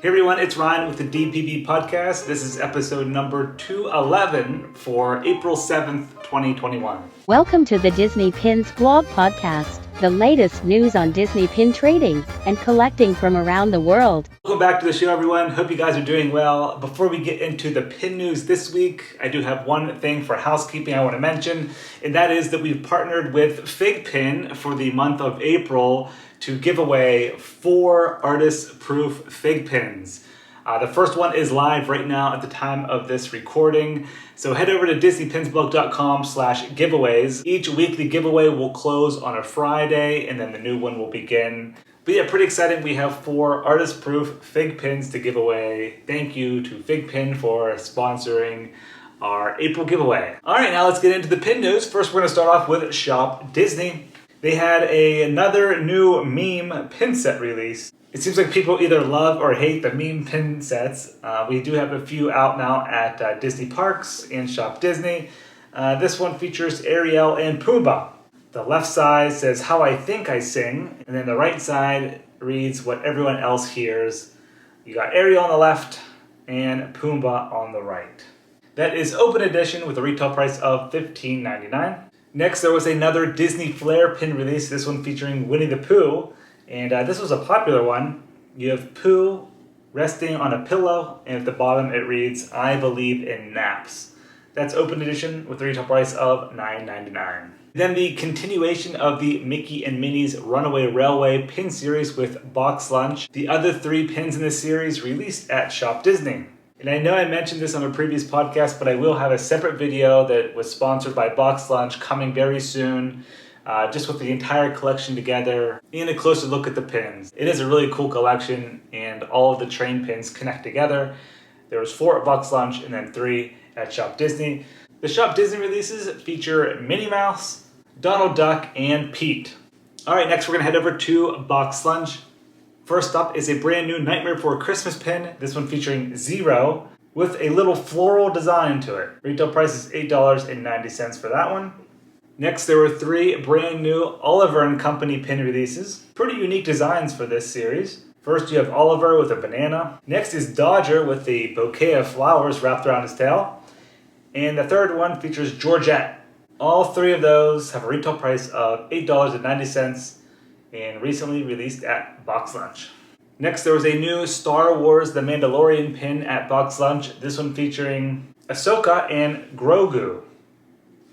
Hey everyone, it's Ryan with the DPB podcast. This is episode number 211 for April 7th, 2021. Welcome to the Disney Pins blog podcast, the latest news on Disney pin trading and collecting from around the world. Welcome back to the show, everyone. Hope you guys are doing well. Before we get into the pin news this week, I do have one thing for housekeeping I want to mention, and that is that we've partnered with FiGPiN for the month of April to give away 4 artist-proof FiGPins. The first one is live right now at the time of this recording. So head over to disneypinsblog.com/giveaways. Each weekly giveaway will close on a Friday, and then the new one will begin. But yeah, pretty exciting. We have 4 artist-proof FiGPins to give away. Thank you to FiGPiN for sponsoring our April giveaway. All right, now let's get into the pin news. First, we're going to start off with ShopDisney. They had another new meme pin set release. It seems like people either love or hate the meme pin sets. We do have a few out now at Disney Parks and ShopDisney. This one features Ariel and Pumbaa. The left side says, "How I think I sing," and then the right side reads, "What everyone else hears." You got Ariel on the left and Pumbaa on the right. That is open edition with a retail price of $15.99. Next, there was another Disney Flair pin release, this one featuring Winnie the Pooh. And this was a popular one. You have Pooh resting on a pillow, and at the bottom it reads, "I believe in naps." That's open edition with a retail price of $9.99. Then the continuation of the Mickey and Minnie's Runaway Railway pin series with BoxLunch. The other 3 pins in this series released at ShopDisney. And I know I mentioned this on a previous podcast, but I will have a separate video that was sponsored by BoxLunch coming very soon, just with the entire collection together and a closer look at the pins. It is a really cool collection, and all of the train pins connect together. There was 4 at BoxLunch and then 3 at ShopDisney. The ShopDisney releases feature Minnie Mouse, Donald Duck, and Pete. All right, next we're going to head over to BoxLunch. First up is a brand new Nightmare Before Christmas pin, this one featuring Zero, with a little floral design to it. Retail price is $8.90 for that one. Next, there were 3 brand new Oliver & Company pin releases. Pretty unique designs for this series. First, you have Oliver with a banana. Next is Dodger with a bouquet of flowers wrapped around his tail. And the third one features Georgette. All 3 of those have a retail price of $8.90 and recently released at BoxLunch. Next, there was a new Star Wars The Mandalorian pin at BoxLunch. This one featuring Ahsoka and Grogu.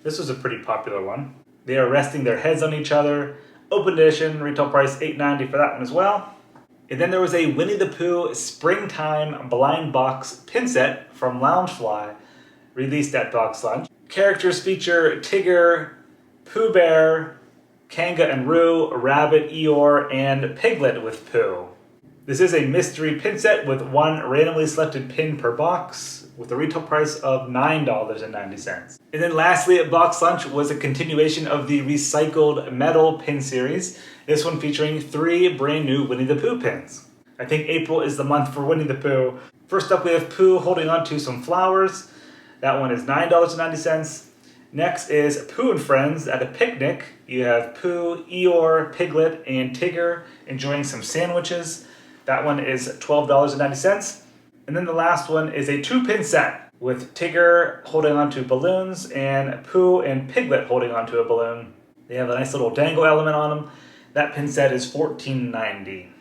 This was a pretty popular one. They are resting their heads on each other. Open edition, retail price $8.90 for that one as well. And then there was a Winnie the Pooh Springtime Blind Box pin set from Loungefly, released at BoxLunch. Characters feature Tigger, Pooh Bear, Kanga and Roo, Rabbit, Eeyore, and Piglet with Pooh. This is a mystery pin set with 1 randomly selected pin per box, with a retail price of $9.90. And then lastly at BoxLunch was a continuation of the recycled metal pin series, this one featuring 3 brand new Winnie the Pooh pins. I think April is the month for Winnie the Pooh. First up we have Pooh holding on to some flowers. That one is $9.90. Next is Pooh and Friends at a picnic. You have Pooh, Eeyore, Piglet, and Tigger enjoying some sandwiches. That one is $12.90. And then the last one is a 2-pin set with Tigger holding onto balloons and Pooh and Piglet holding onto a balloon. They have a nice little dangle element on them. That pin set is $14.90.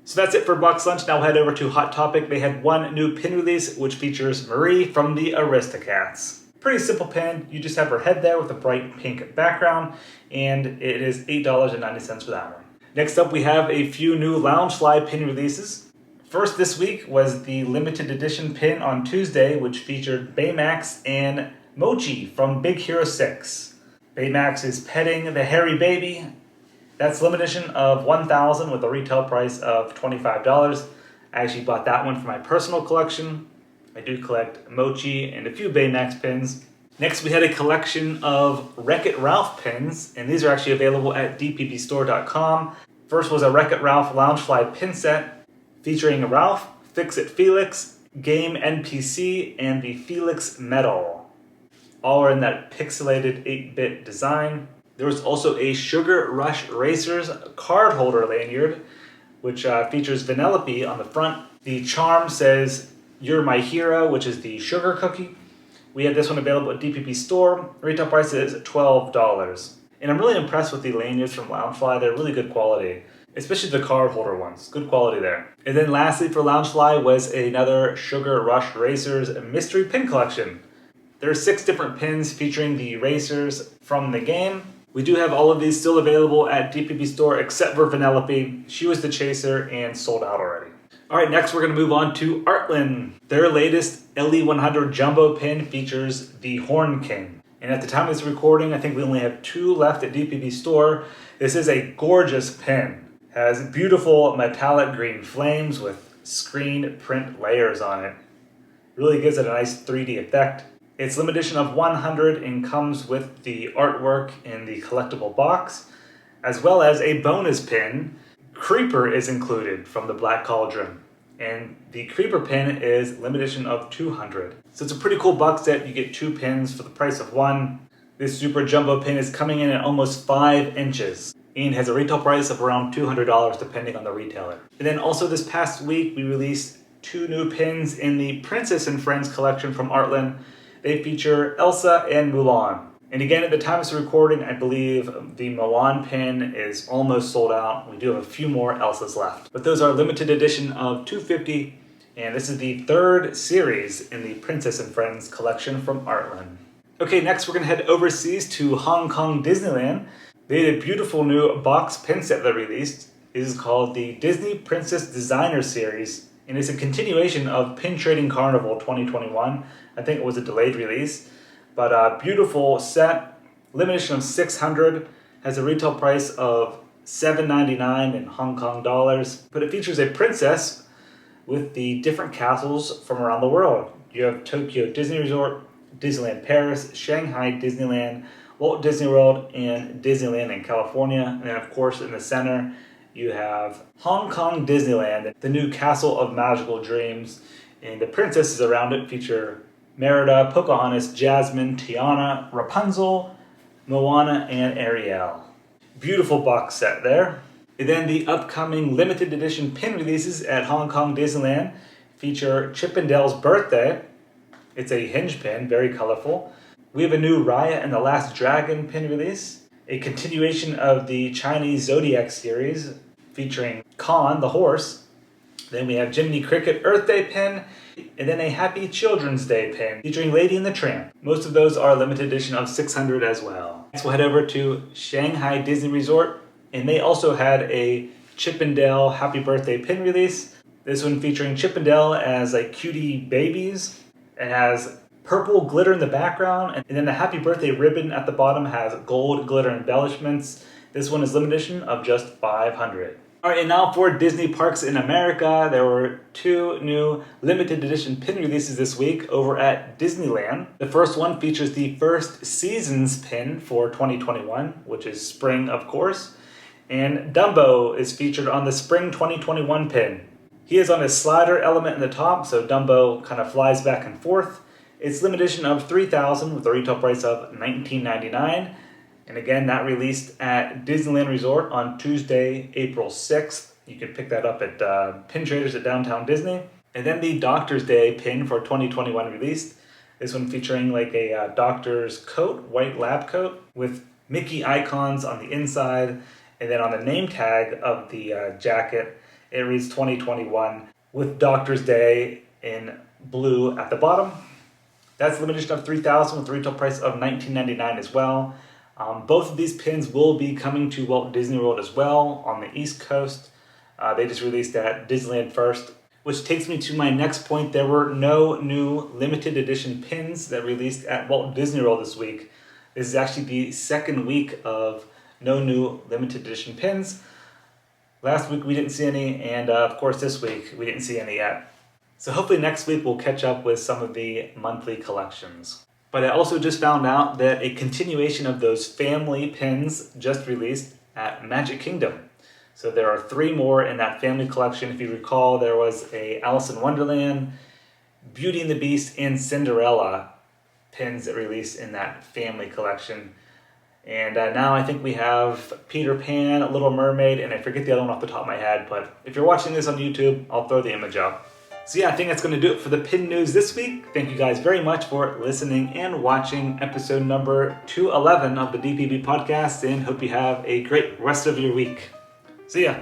So that's it for BoxLunch. Now we'll head over to Hot Topic. They had 1 new pin release, which features Marie from the Aristocats. Pretty simple pin. You just have her head there with a bright pink background, and it is $8.90 for that one. Next up, we have a few new Loungefly pin releases. First this week was the limited edition pin on Tuesday, which featured Baymax and Mochi from Big Hero 6. Baymax is petting the hairy baby. That's limited edition of 1,000 with a retail price of $25. I actually bought that one for my personal collection. I do collect Mochi and a few Baymax pins. Next, we had a collection of Wreck-It Ralph pins, and these are actually available at dpbstore.com. First was a Wreck-It Ralph Loungefly pin set featuring Ralph, Fix-It Felix, Game NPC, and the Felix Medal. All are in that pixelated 8-bit design. There was also a Sugar Rush Racers card holder lanyard, which features Vanellope on the front The charm says, "You're my hero," which is the sugar cookie. We have this one available at DPB store. Retail price is $12. And I'm really impressed with the lanyards from Loungefly. They're really good quality, especially the card holder ones. Good quality there. And then lastly for Loungefly was another Sugar Rush Racers mystery pin collection. There are 6 different pins featuring the racers from the game. We do have all of these still available at DPB store except for Vanellope. She was the chaser and sold out already. Alright, next we're going to move on to ArtLand. Their latest LE100 Jumbo pin features the Horn King. And at the time of this recording, I think we only have 2 left at DPB store. This is a gorgeous pin. It has beautiful metallic green flames with screen print layers on it. Really gives it a nice 3D effect. It's limited edition of 100 and comes with the artwork in the collectible box, as well as a bonus pin. Creeper is included from the Black Cauldron, and the Creeper pin is limited edition of 200. So it's a pretty cool box set. You get 2 pins for the price of 1. This super jumbo pin is coming in at almost 5 inches and has a retail price of around $200 depending on the retailer. And then also this past week we released 2 new pins in the Princess and Friends collection from ArtLand. They feature Elsa and Mulan. And again, at the time of this recording, I believe the Mulan pin is almost sold out. We do have a few more Elsas left. But those are limited edition of 250, and this is the 3rd series in the Princess and Friends collection from ArtLand. Okay, next we're going to head overseas to Hong Kong Disneyland. They had a beautiful new box pin set that released. It is called the Disney Princess Designer Series, and it's a continuation of Pin Trading Carnival 2021. I think it was a delayed release. But a beautiful set, limited edition of 600, has a retail price of $7.99 in Hong Kong dollars. But it features a princess with the different castles from around the world. You have Tokyo Disney Resort, Disneyland Paris, Shanghai Disneyland, Walt Disney World, and Disneyland in California. And then of course in the center you have Hong Kong Disneyland, the new Castle of Magical Dreams. And the princesses around it feature Merida, Pocahontas, Jasmine, Tiana, Rapunzel, Moana, and Ariel. Beautiful box set there. And then the upcoming limited edition pin releases at Hong Kong Disneyland feature Chip and Dale's Birthday. It's a hinge pin, very colorful. We have a new Raya and the Last Dragon pin release. A continuation of the Chinese Zodiac series featuring Khan, the horse. Then we have Jiminy Cricket Earth Day pin, and then a Happy Children's Day pin featuring Lady and the Tramp. Most of those are limited edition of 600 as well. Next we'll head over to Shanghai Disney Resort, and they also had a Chip and Dale Happy Birthday pin release. This one featuring Chip and Dale as like cutie babies. It has purple glitter in the background, and then the Happy Birthday ribbon at the bottom has gold glitter embellishments. This one is limited edition of just 500. Alright, and now for Disney Parks in America, there were 2 new limited edition pin releases this week over at Disneyland. The first one features the first seasons pin for 2021, which is spring, of course. And Dumbo is featured on the spring 2021 pin. He is on a slider element in the top, so Dumbo kind of flies back and forth. It's limited edition of 3,000 with a retail price of $19.99. And again, that released at Disneyland Resort on Tuesday, April 6th. You can pick that up at Pin Traders at Downtown Disney. And then the Doctor's Day pin for 2021 released. This one featuring like a doctor's coat, white lab coat, with Mickey icons on the inside. And then on the name tag of the jacket, it reads 2021 with Doctor's Day in blue at the bottom. That's limited edition of 3,000 with a retail price of $19.99 as well. Both of these pins will be coming to Walt Disney World as well on the East Coast. They just released at Disneyland first, which takes me to my next point. There were no new limited edition pins that released at Walt Disney World this week. This is actually the 2nd week of no new limited edition pins. Last week we didn't see any, and of course this week we didn't see any yet. So hopefully next week we'll catch up with some of the monthly collections. But I also just found out that a continuation of those family pins just released at Magic Kingdom. So there are 3 more in that family collection. If you recall, there was a Alice in Wonderland, Beauty and the Beast, and Cinderella pins that released in that family collection. And now I think we have Peter Pan, Little Mermaid, and I forget the other one off the top of my head, but if you're watching this on YouTube, I'll throw the image up. So yeah, I think that's going to do it for the pin news this week. Thank you guys very much for listening and watching episode number 211 of the DPB podcast, and hope you have a great rest of your week. See ya.